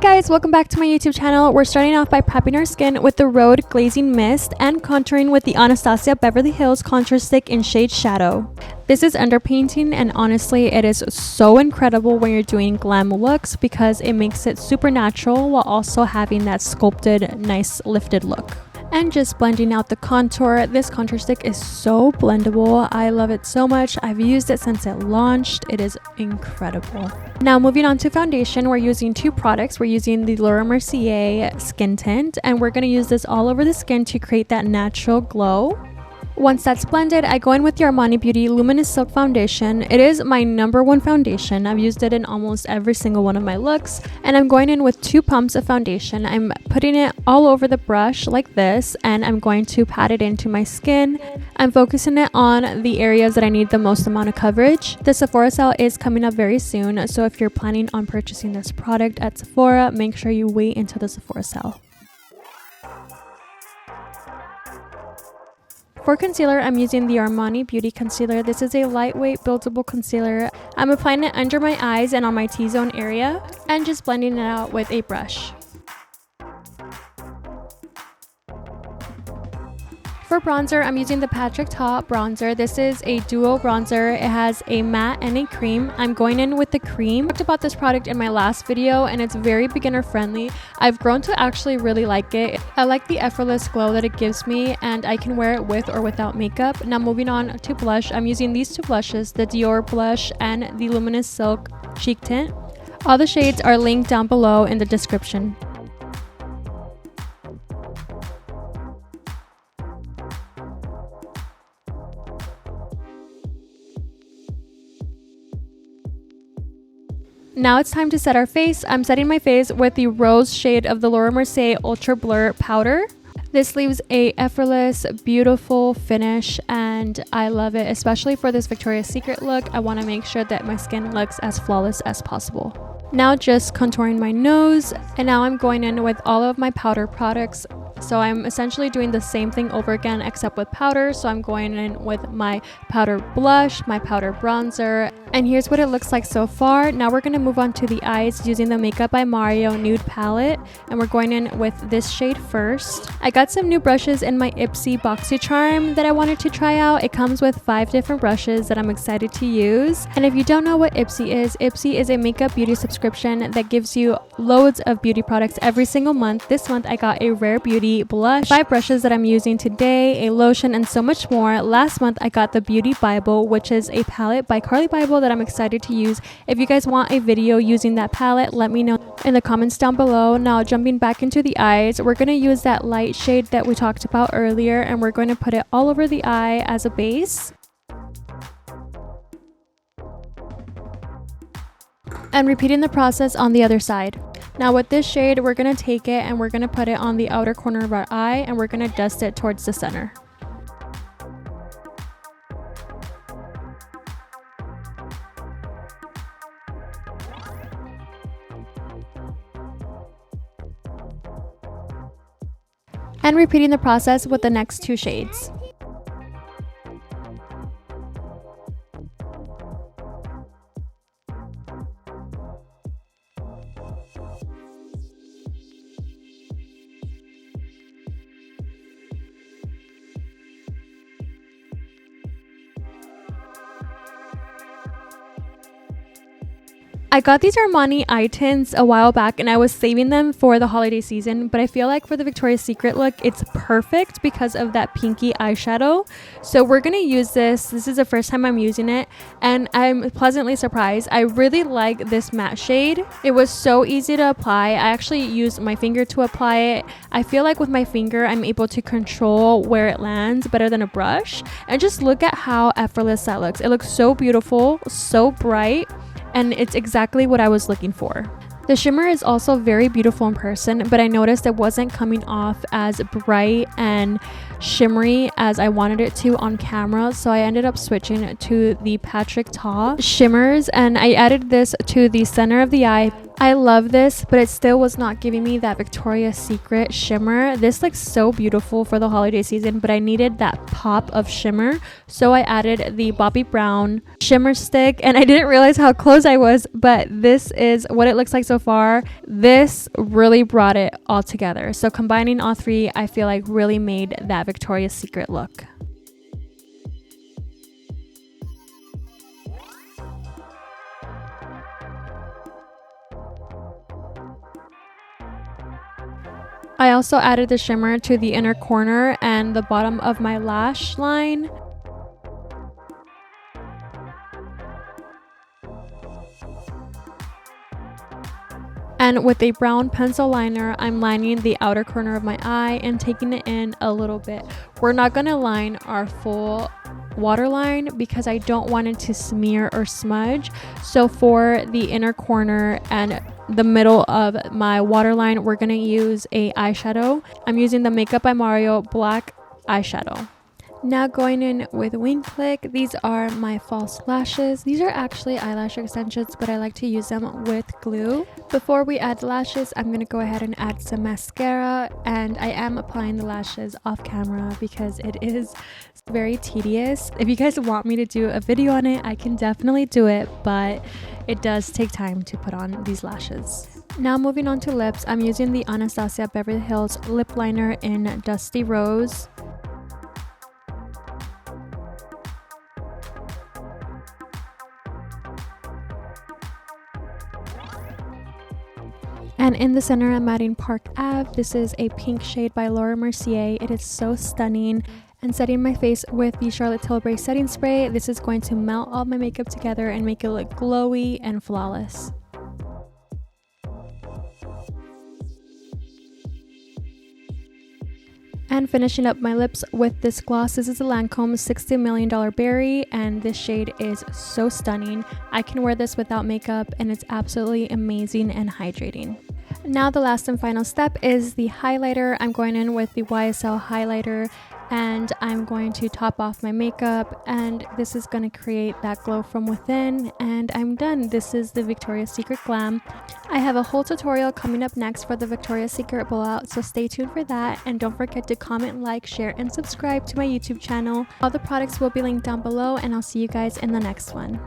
guys, welcome back to my YouTube channel. We're starting off by prepping our skin with the Rhode Glazing Mist and contouring with the Anastasia Beverly Hills Contour Stick in shade Shadow. This is underpainting, and honestly it is so incredible when you're doing glam looks because it makes it super natural while also having that sculpted, nice lifted look. And just blending out the contour. This contour stick is so blendable. I love it so much. I've used it since it launched. It is incredible. Now moving on to foundation, we're using two products. We're using the Laura Mercier skin tint, and we're going to use this all over the skin to create that natural glow. Once that's blended, I go in with the Armani Beauty Luminous Silk Foundation. It is my #1 foundation. I've used it in almost every single one of my looks. And I'm going in with 2 pumps of foundation. I'm putting it all over the brush like this, and I'm going to pat it into my skin. I'm focusing it on the areas that I need the most amount of coverage. The Sephora sale is coming up very soon, so if you're planning on purchasing this product at Sephora, make sure you wait until the Sephora sale. For concealer, I'm using the Armani Beauty Concealer. This is a lightweight buildable concealer. I'm applying it under my eyes and on my T-zone area and just blending it out with a brush. For bronzer, I'm using the Patrick Ta bronzer. This is a duo bronzer. It has a matte and a cream. I'm going in with the cream. I talked about this product in my last video and it's very beginner friendly. I've grown to actually really like it. I like the effortless glow that it gives me, and I can wear it with or without makeup. Now moving on to blush, I'm using these 2 blushes, the Dior blush and the Luminous Silk Cheek Tint. All the shades are linked down below in the description. Now it's time to set our face. I'm setting my face with the rose shade of the Laura Mercier Ultra Blur powder. This leaves a effortless, beautiful finish, and I love it, especially for this Victoria's Secret look. I want to make sure that my skin looks as flawless as possible. Now just contouring my nose, and now I'm going in with all of my powder products. So I'm essentially doing the same thing over again except with powder. So I'm going in with my powder blush, my powder bronzer, and here's what it looks like so far. Now we're going to move on to the eyes using the Makeup by Mario nude palette, and we're going in with this shade first. I got some new brushes in my Ipsy BoxyCharm that I wanted to try out. It comes with 5 different brushes that I'm excited to use. And if you don't know what Ipsy is a makeup beauty subscription that gives you loads of beauty products every single month. This month I got a Rare Beauty blush, 5 brushes that I'm using today, a lotion, and so much more. Last month I got the Beauty Bible, which is a palette by Carly Bible that I'm excited to use. If you guys want a video using that palette, let me know in the comments down below. Now jumping back into the eyes, we're going to use that light shade that we talked about earlier, and we're going to put it all over the eye as a base. And repeating the process on the other side. Now with this shade, we're going to take it and we're going to put it on the outer corner of our eye, and we're going to dust it towards the center. And repeating the process with the next 2 shades. I got these Armani eye tints a while back and I was saving them for the holiday season, but I feel like for the Victoria's Secret look, it's perfect because of that pinky eyeshadow. So we're going to use this. This is the first time I'm using it, and I'm pleasantly surprised. I really like this matte shade. It was so easy to apply. I actually used my finger to apply it. I feel like with my finger, I'm able to control where it lands better than a brush. And just look at how effortless that looks. It looks so beautiful, so bright, and it's exactly what I was looking for. The shimmer is also very beautiful in person, but I noticed it wasn't coming off as bright and shimmery as I wanted it to on camera, so I ended up switching to the Patrick Ta shimmers, and I added this to the center of the eye I love this, but it still was not giving me that Victoria's Secret shimmer. This looks so beautiful for the holiday season, but I needed that pop of shimmer. So I added the Bobbi Brown shimmer stick, and I didn't realize how close I was, but this is what it looks like so far. This really brought it all together. So combining all three, I feel like really made that Victoria's Secret look. I also added the shimmer to the inner corner and the bottom of my lash line. And with a brown pencil liner, I'm lining the outer corner of my eye and taking it in a little bit. We're not going to line our full waterline because I don't want it to smear or smudge. So for the inner corner and the middle of my waterline, we're going to use a eyeshadow. I'm using the Makeup by Mario black eyeshadow. Now going in with Wing Click, these are my false lashes. These are actually eyelash extensions, but I like to use them with glue. Before we add lashes, I'm going to go ahead and add some mascara, and I am applying the lashes off camera because it is very tedious. If you guys want me to do a video on it, I can definitely do it, but it does take time to put on these lashes. Now moving on to lips, I'm using the Anastasia Beverly Hills lip liner in Dusty Rose. And in the center, I'm adding Park Ave. This is a pink shade by Laura Mercier. It is so stunning. And setting my face with the Charlotte Tilbury setting spray. This is going to melt all my makeup together and make it look glowy and flawless. And finishing up my lips with this gloss. This is a Lancome $60 Million Berry, and this shade is so stunning. I can wear this without makeup, and it's absolutely amazing and hydrating. Now the last and final step is the highlighter. I'm going in with the YSL highlighter, and I'm going to top off my makeup, and this is going to create that glow from within, and I'm done. This is the Victoria's Secret Glam. I have a whole tutorial coming up next for the Victoria's Secret blowout, so stay tuned for that, and don't forget to comment, like, share, and subscribe to my YouTube channel. All the products will be linked down below, and I'll see you guys in the next one.